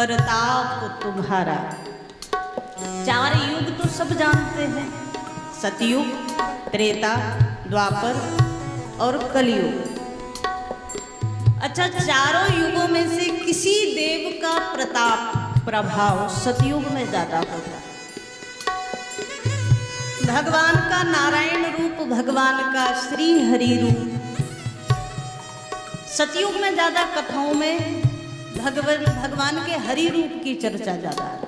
प्रताप तुम्हारा। चार युग तो सब जानते हैं, सतयुग, त्रेता, द्वापर और कलयुग। अच्छा, चारों युगों में से किसी देव का प्रताप प्रभाव सतयुग में ज्यादा होता है। भगवान का नारायण रूप, भगवान का श्री हरि रूप सतयुग में ज्यादा कथाओं में भगवान के हरि रूप की चर्चा ज्यादा है।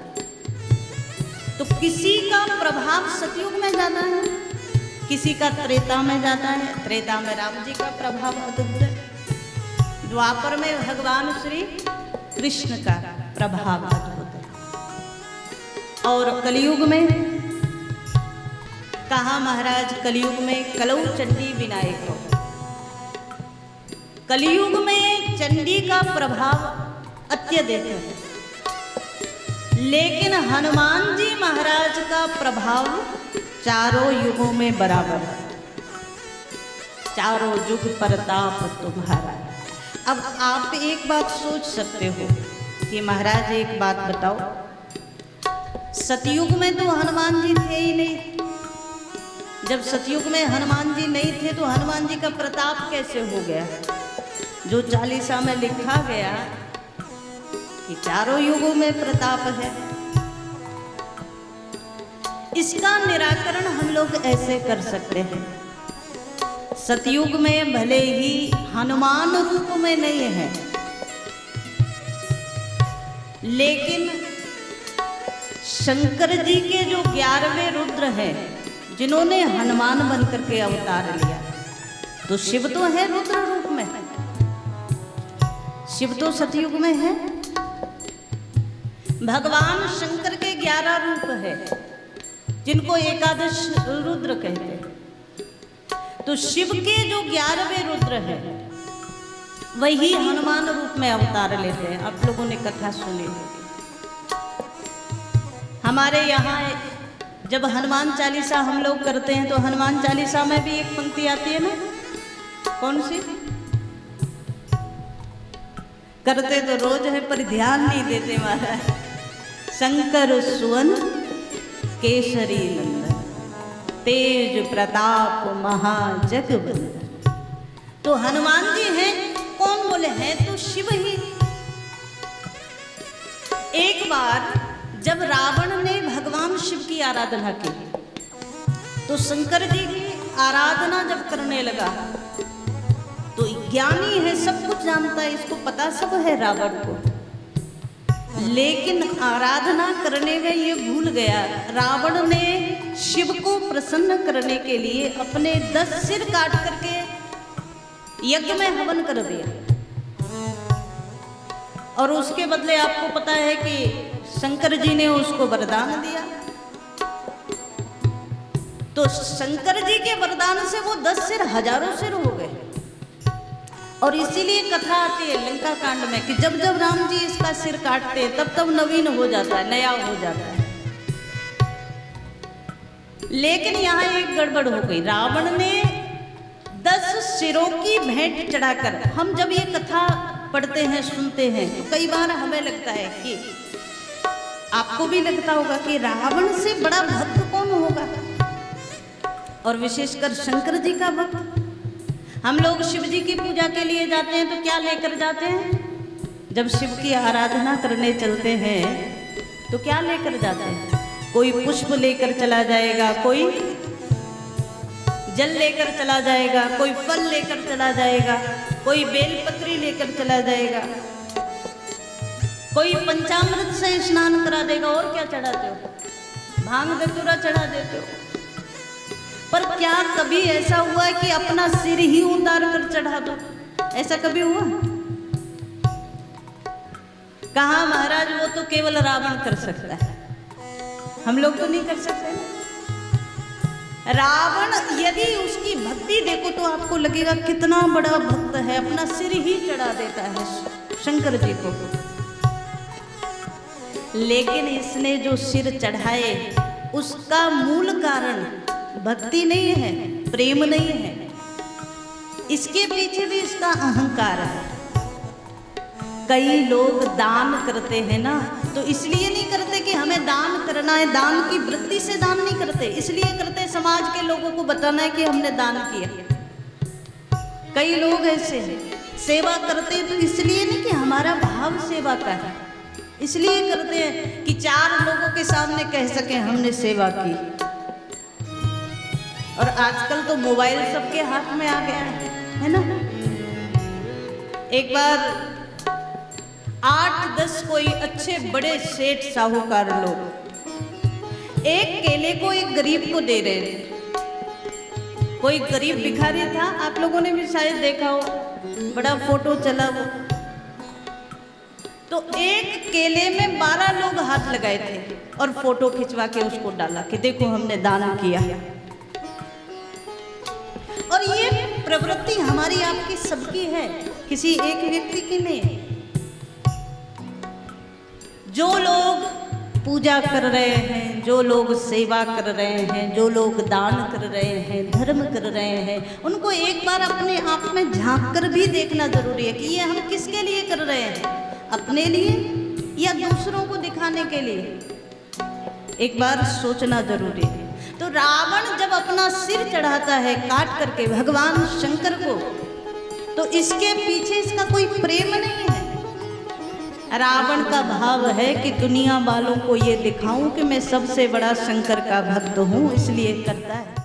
तो किसी का प्रभाव सतयुग में ज्यादा है, किसी का त्रेता में ज्यादा है। त्रेता में राम जी का प्रभाव अद्भुत है, द्वापर में भगवान श्री कृष्ण का प्रभाव अद्भुत है, और कलयुग में कहा महाराज, कलयुग में कलौ चंडी विनायक हो। कलयुग में चंडी का प्रभाव अत्यधिक है, लेकिन हनुमान जी महाराज का प्रभाव चारों युगों में बराबर है। चारों युग प्रताप तुम्हारा। अब आप एक बात सोच सकते हो कि महाराज एक बात बताओ, सतयुग में तो हनुमान जी थे ही नहीं। जब सतयुग में हनुमान जी नहीं थे तो हनुमान जी का प्रताप कैसे हो गया? जो चालीसा में लिखा गया कि चारों युगों में प्रताप है, इसका निराकरण हम लोग ऐसे कर सकते हैं। सतयुग में भले ही हनुमान रूप में नहीं है, लेकिन शंकर जी के जो 11वें रुद्र हैं, जिन्होंने हनुमान बनकर के अवतार लिया, तो शिव तो है रुद्र रूप में, शिव तो सतयुग में है। भगवान शंकर के 11 रूप है, जिनको एकादश रुद्र कहते हैं। तो शिव के जो 11वें रुद्र है, वही हनुमान रूप में अवतार लेते हैं। आप लोगों ने कथा सुनी होगी। हमारे यहाँ जब हनुमान चालीसा हम लोग करते हैं तो हनुमान चालीसा में भी एक पंक्ति आती है ना, कौन सी? करते तो रोज है पर ध्यान नहीं देते महाराज। शंकर सुवन केसरी नंदन, तेज प्रताप महाजगवंदन। तो हनुमान जी हैं, कौन बोले हैं? तो शिव ही। एक बार जब रावण ने भगवान शिव की आराधना की, तो शंकर जी की आराधना जब करने लगा, तो ज्ञानी है, सब कुछ जानता है, इसको पता सब है रावण को, लेकिन आराधना करने में ये भूल गया। रावण ने शिव को प्रसन्न करने के लिए अपने 10 सिर काट करके यज्ञ में हवन कर दिया, और उसके बदले आपको पता है कि शंकर जी ने उसको वरदान दिया। तो शंकर जी के वरदान से वो 10 सिर हजारों सिर हो गए। और इसीलिए कथा आती है लंका कांड में कि जब जब राम जी इसका सिर काटते हैं तब तब नवीन हो जाता है, नया हो जाता है। लेकिन यहाँ एक गड़बड़ हो गई। रावण ने 10 सिरों की भेंट चढ़ाकर, हम जब ये कथा पढ़ते हैं, सुनते हैं, तो कई बार हमें लगता है कि आपको भी लगता होगा कि रावण से बड़ा भक्त कौन होगा, और विशेषकर शंकर जी का भक्त। हम लोग शिव जी की पूजा के लिए जाते हैं तो क्या लेकर जाते हैं? जब शिव की आराधना करने चलते हैं तो क्या लेकर जाते हैं? कोई पुष्प लेकर चला जाएगा, कोई जल लेकर चला जाएगा, कोई फल लेकर चला जाएगा, कोई बेलपत्री लेकर चला जाएगा, कोई पंचामृत से स्नान करा देगा। और क्या चढ़ाते हो? भांग धतूरा चढ़ा देते हो। पर क्या कभी ऐसा हुआ है कि अपना सिर ही उतार कर चढ़ा दो? ऐसा कभी हुआ? कहा महाराज, वो तो केवल रावण कर सकता है, हम लोग तो नहीं कर सकते ना। रावण यदि उसकी भक्ति देखो तो आपको लगेगा कितना बड़ा भक्त है, अपना सिर ही चढ़ा देता है शंकर जी को। लेकिन इसने जो सिर चढ़ाए, उसका मूल कारण भक्ति नहीं है, प्रेम नहीं है, इसके पीछे भी इसका अहंकार है। कई लोग दान करते हैं ना, तो इसलिए नहीं करते कि हमें दान करना है, दान की वृत्ति से दान नहीं करते, इसलिए करते समाज के लोगों को बताना है कि हमने दान किया। कई लोग ऐसे हैं, सेवा करते हैं तो इसलिए नहीं कि हमारा भाव सेवा का है, इसलिए करते हैं कि 4 लोगों के सामने कह सकें हमने सेवा की। और आजकल तो मोबाइल सबके हाथ में आ गया है ना। एक बार 8-10 कोई अच्छे बड़े सेठ साहूकार लोग एक केले को एक गरीब को दे रहे थे। कोई गरीब भिखारी था, आप लोगों ने भी शायद देखा हो, बड़ा फोटो चला वो। तो एक केले में 12 लोग हाथ लगाए थे और फोटो खिंचवा के उसको डाला कि देखो हमने दान किया। और ये प्रवृत्ति हमारी आपकी सबकी है, किसी एक व्यक्ति की नहीं। जो लोग पूजा कर रहे हैं, जो लोग सेवा कर रहे हैं, जो लोग दान कर रहे हैं, धर्म कर रहे हैं, उनको एक बार अपने आप में झांक कर भी देखना जरूरी है कि ये हम किसके लिए कर रहे हैं, अपने लिए या दूसरों को दिखाने के लिए। एक बार सोचना जरूरी है। तो रावण जब अपना सिर चढ़ाता है काट करके भगवान शंकर को, तो इसके पीछे इसका कोई प्रेम नहीं है। रावण का भाव है कि दुनिया वालों को ये दिखाऊं कि मैं सबसे बड़ा शंकर का भक्त हूं, इसलिए करता है।